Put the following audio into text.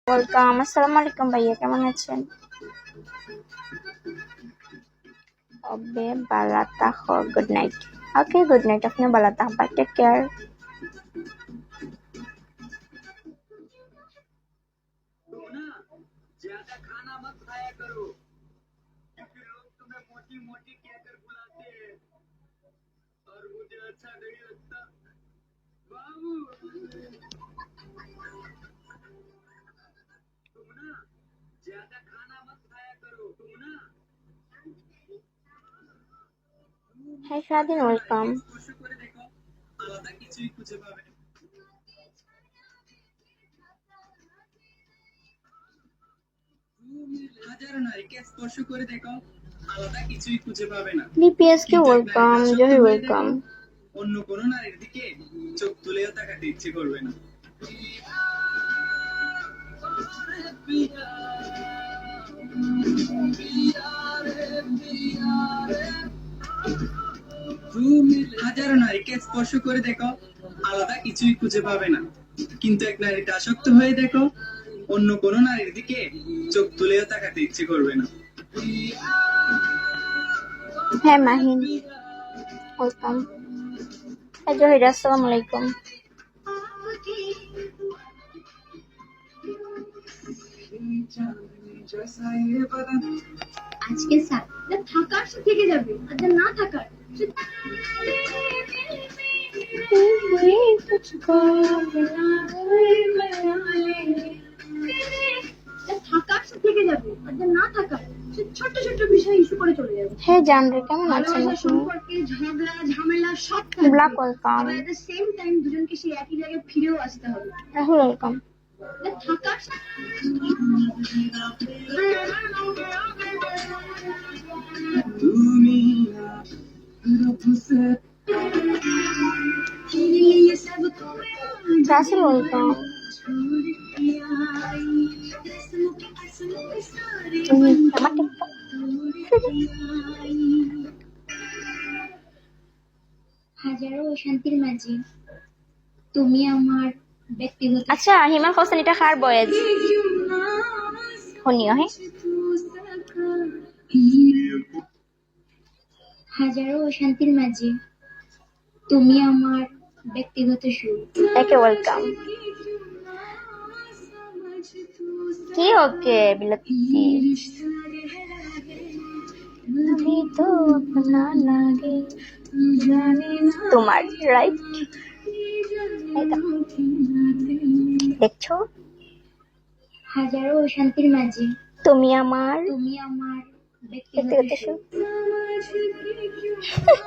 Welcome. আসসালামু আলাইকুম ভাইয়া, কেমন আছেন? ওবে বালা থাকো, গুড নাইট। ওকে, গুড নাইট, আপনি বালা থাকবা, টেক কেয়ার। ज्यादा खाना मत खाया करो क्योंकि लोग तुम्हें मोटी मोटी कहकर बुलाते हैं और मुझे अच्छा नहीं लगता बाबू। तुम ना ज्यादा खाना मत खाया करो तुम ना হ্যাঁ স্বাধীন, ওয়েলকাম। স্পর্শ করে দেখো আলাদা কিছুই খুঁজে পাবে না। হাজারো নারীকে স্পর্শ করে দেখো আলাদা কিছুই খুঁজে পাবে না। ডিপিএস কে ওয়েলকাম, জহি ওয়েলকাম। অন্য কোনো নারীর দিকে চোখ তুলেও তাকাতে ইচ্ছে করবে না। হাজারো নারীকে স্পর্শ করে দেখো আলাদা কিছুই খুঁজে পাবে না, কিন্তু এক নারীতে আসক্ত হয়ে দেখো অন্য কোনো নারীর দিকে চোখ তুলেও তাকাতে ইচ্ছে করবে না। হ্যাঁ মাহিন, ওয়েলকাম। হ্যাঁ জহির, আসসালামু আলাইকুম। আজকে স্যার থাকার সে থেকে যাবে, আর না থাকার থাকার সে থেকে যাবে, আর না থাকার ছোট ছোট বিষয় ইস্যু করে চলে যাবে। হ্যাঁ জানরে, কেমন আছেন আপনি? সম্পর্কে ঝগড়া ঝামেলা সব black welcome. At the same time দুজনকে সেই একই জায়গায় ফিরেও আসতে হবে। রাহুল ওয়েলকাম। থাকার রাসেল ওয়েলকাম। আমার হাজারো অশান্তির মাঝে তুমি আমার ব্যক্তিগত। আচ্ছা হিমাল হোসেন, এটা কার বয়েজ? শুনিও। হ্যাঁ, হাজারো অশান্তির মাঝে তুমি আমার ব্যক্তিগত সুখ। একে ওয়েলকাম। কি ওকে বিলাতি अभी तो अपना लागे তোমার রাইট। দেখছো, হাজারো অশান্তির মাঝে তুমি আমার ব্যক্তিগত ব্যক্তিগত সুখ। সুখ।